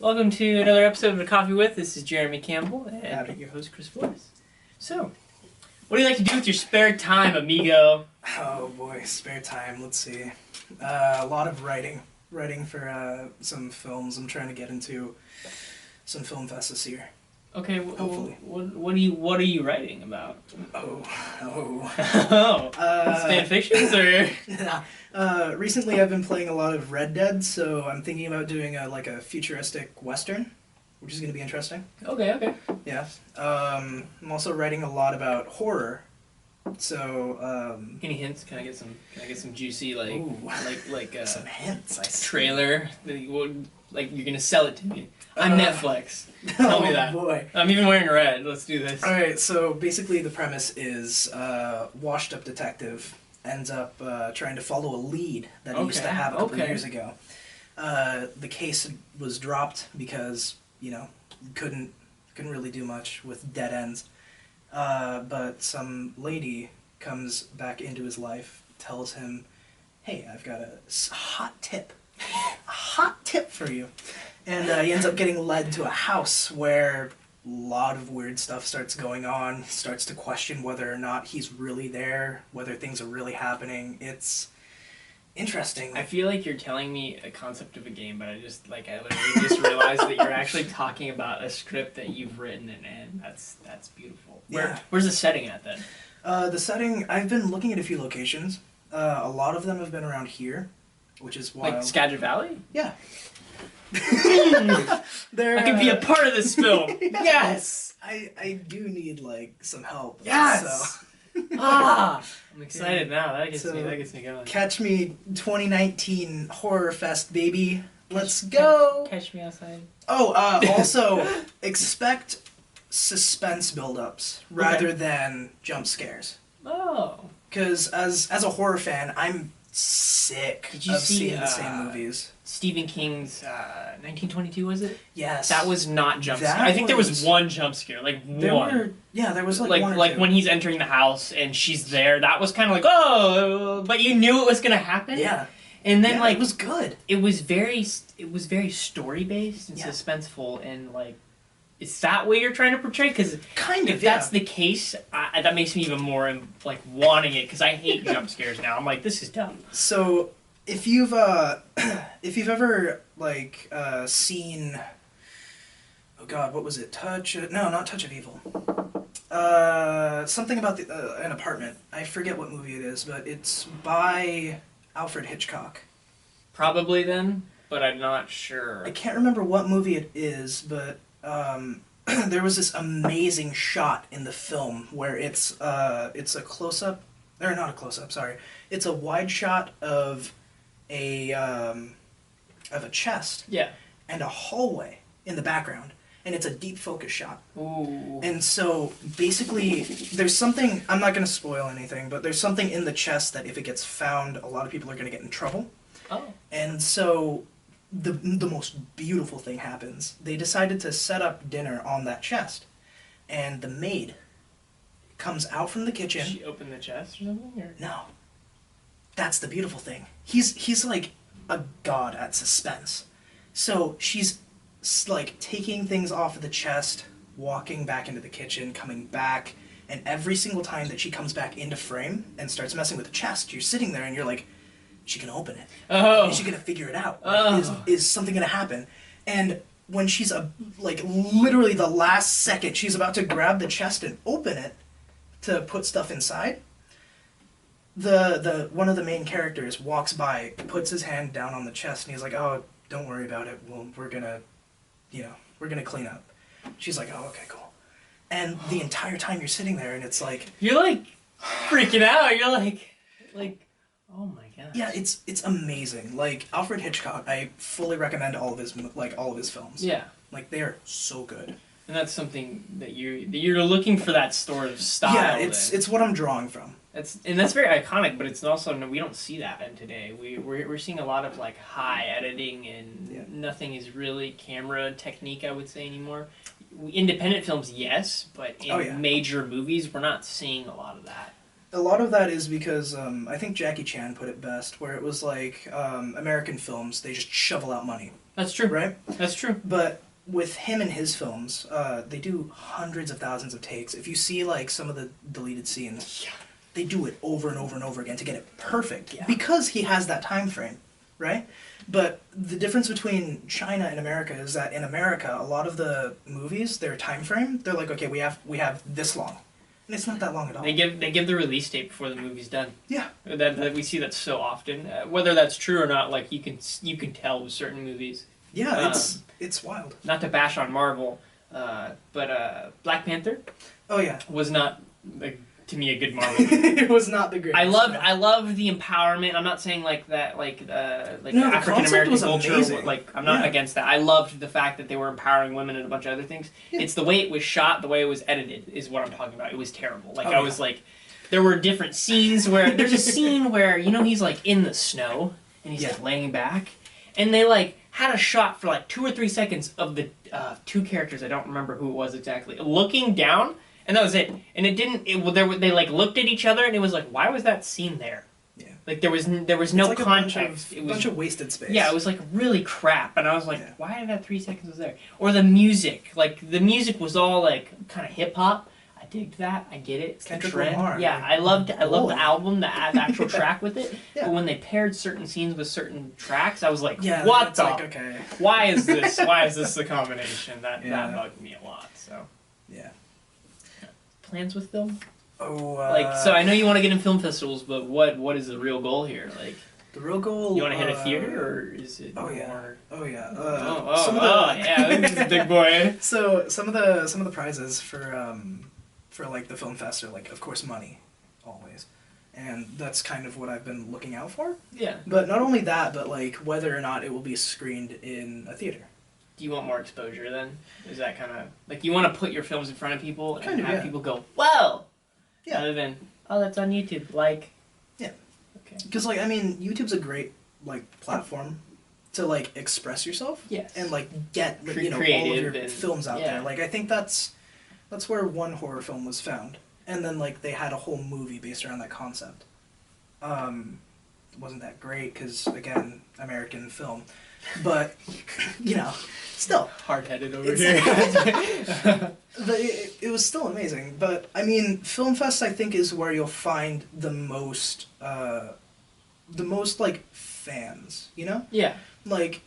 Welcome to another episode of A Coffee With. This is Jeremy Campbell and your host, Chris Flores. So, what do you like to do with your spare time, amigo? Oh boy, spare time. Let's see. A lot of writing. Writing for some films. I'm trying to get into some film fests this year. Okay, hopefully. What are you writing about? Oh. Fan fictions or? Recently, I've been playing a lot of Red Dead, so I'm thinking about doing a futuristic western, which is going to be interesting. Okay. Yeah. I'm also writing a lot about horror. So. Any hints? Can I get some juicy some hints? Trailer that you're gonna sell it to me? I'm Netflix. Tell me that. Boy. I'm even wearing red. Let's do this. Alright, so basically the premise is washed up detective ends up trying to follow a lead that he used to have a couple years ago. The case was dropped because, couldn't really do much with dead ends. But some lady comes back into his life, tells him, hey, I've got a hot tip. A hot tip for you. And he ends up getting led to a house where a lot of weird stuff starts going on. He starts to question whether or not he's really there, whether things are really happening. It's interesting. I feel like you're telling me a concept of a game, but I literally just realized that you're actually talking about a script that you've written, and that's beautiful. Where's the setting at then? The setting, I've been looking at a few locations. A lot of them have been around here, which is wild. Like Skagit Valley? Yeah. I can be a part of this film. Yes! I do need some help. Yes! So. I'm excited now. That gets me going. Catch me 2019 Horror Fest, baby. Let's go. Catch me outside. Oh, also expect suspense buildups rather than jump scares. Oh. Because as a horror fan, I'm sick of seeing the same movies. Stephen King's 1922, was it? Yes. That was not jump scare. I think there was one jump scare, one. There was one or two. When he's entering the house and she's there, that was kind of like, oh, but you knew it was going to happen. Yeah. And then it was good. It was very story based and suspenseful, and is that what you're trying to portray? Because if that's the case, that makes me even more wanting it, because I hate jump scares now. I'm like, this is dumb. So if you've ever seen, oh god, what was it? Not Touch of Evil. Something about an apartment. I forget what movie it is, but it's by Alfred Hitchcock. Probably then, but I'm not sure. I can't remember what movie it is, but there was this amazing shot in the film where it's a close-up, or not a close-up, sorry. It's a wide shot of a chest. Yeah. And a hallway in the background. And it's a deep focus shot. Ooh. And so, basically, there's something, I'm not going to spoil anything, but there's something in the chest that if it gets found, a lot of people are going to get in trouble. Oh. And so, the most beautiful thing happens. They decided to set up dinner on that chest. And the maid comes out from the kitchen. Did she open the chest or something? Or? No. That's the beautiful thing. He's like a god at suspense. So, she's taking things off of the chest, walking back into the kitchen, coming back, and every single time that she comes back into frame and starts messing with the chest, you're sitting there and you're like, is she gonna open it? Oh. Is she gonna figure it out? Oh. Is something gonna happen? And when she's literally the last second she's about to grab the chest and open it to put stuff inside, the one of the main characters walks by, puts his hand down on the chest, and he's like, oh, don't worry about it. We're gonna clean up. She's like, oh, okay, cool. And the entire time you're sitting there, and it's like... You're freaking out. You're like, oh my god. Yeah, it's amazing. Alfred Hitchcock, I fully recommend all of his films. Yeah. They are so good. And that's something that you're looking for, that sort of style. Yeah, it's what I'm drawing from. That's very iconic, but it's also, we don't see that in today. We're seeing a lot of high editing, and nothing is really camera technique, I would say, anymore. Independent films, yes, but in major movies, we're not seeing a lot of that. A lot of that is because I think Jackie Chan put it best, where it was like American films, they just shovel out money. That's true. Right? That's true. But with him and his films, they do hundreds of thousands of takes. If you see like some of the deleted scenes, they do it over and over and over again to get it perfect. Yeah. Because he has that time frame, right? But the difference between China and America is that in America, a lot of the movies, their time frame, they're like, okay, we have this long. And it's not that long at all. They give the release date before the movie's done. Yeah. That we see that so often. Whether that's true or not, like you can tell with certain movies. Yeah, it's wild. Not to bash on Marvel, but Black Panther. Oh yeah. Was not to me a good Marvel movie. It was not the greatest. I love the empowerment. I'm not saying like that no, African American culture. Amazing. Like I'm not against that. I loved the fact that they were empowering women and a bunch of other things. Yeah. It's the way it was shot, the way it was edited is what I'm talking about. It was terrible. Like I was like, there were different scenes where there's a scene where he's like in the snow and he's like laying back, and they like had a shot for like 2 or 3 seconds of the two characters. I don't remember who it was exactly, looking down. And that was it. And it didn't. They like looked at each other, and it was like, why was that scene there? Yeah. Like there was no like context. It was a bunch of wasted space. Yeah, it was like really crap, and I was like, why did that 3 seconds was there? Or the music, like the music was all like kind of hip hop. I digged that. I get it. It's the trend. Yeah, I loved the album, the actual track with it. Yeah. But when they paired certain scenes with certain tracks, I was like, what the? Like, okay. Why is this? Why is this the combination? That bugged me a lot. So. Yeah. Plans with film? So I know you want to get in film festivals, but what is the real goal here? Like the real goal. You want to hit a theater, or is it? More... yeah. This is a big boy. So some of the prizes for like the film fest are like, of course, money, always, and that's kind of what I've been looking out for. Yeah. But not only that, but like whether or not it will be screened in a theater. Do you want more exposure then? Is that kind of like you want to put your films in front of people and have people go, "Whoa!" Yeah. Rather than, "Oh, that's on YouTube." Like, yeah. Okay. Because like I mean, YouTube's a great like platform to like express yourself. Yes. And like get all of your films out there. Like I think that's where one horror film was found, and then like they had a whole movie based around that concept. Wasn't that great because again, American film. But, still. Hard-headed over here. It was still amazing. But, I mean, Film Fest, I think, is where you'll find the most, like, fans, you know? Yeah. Like,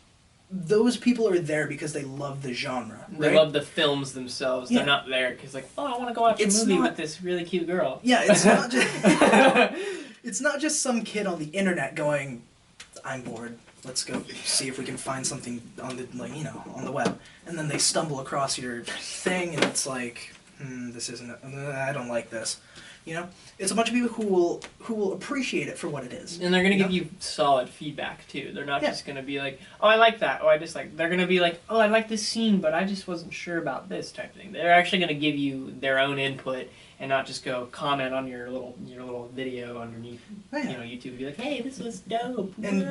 those people are there because they love the genre, right? They love the films themselves. Yeah. They're not there because, like, oh, I want to go watch a movie with this really cute girl. Yeah, it's not just... it's not just some kid on the internet going, I'm bored. Let's go see if we can find something on the on the web, and then they stumble across your thing, and it's like, this isn't. I don't like this. It's a bunch of people who will appreciate it for what it is, and they're gonna give you solid feedback too. They're not just gonna be like, oh, I like that. Oh, I dislike. They're gonna be like, oh, I like this scene, but I just wasn't sure about this type of thing. They're actually gonna give you their own input. And not just go comment on your little video underneath, YouTube and be like, hey, this was dope. And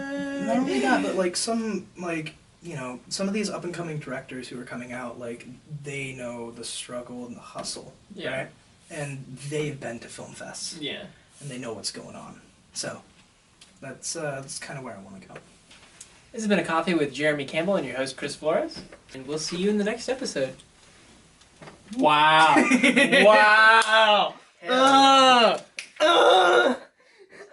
not only that, but like some of these up and coming directors who are coming out, like they know the struggle and the hustle, right? And they've been to film fests, and they know what's going on. So that's kind of where I want to go. This has been a coffee with Jeremy Campbell and your host Chris Flores, and we'll see you in the next episode. Wow. Wow.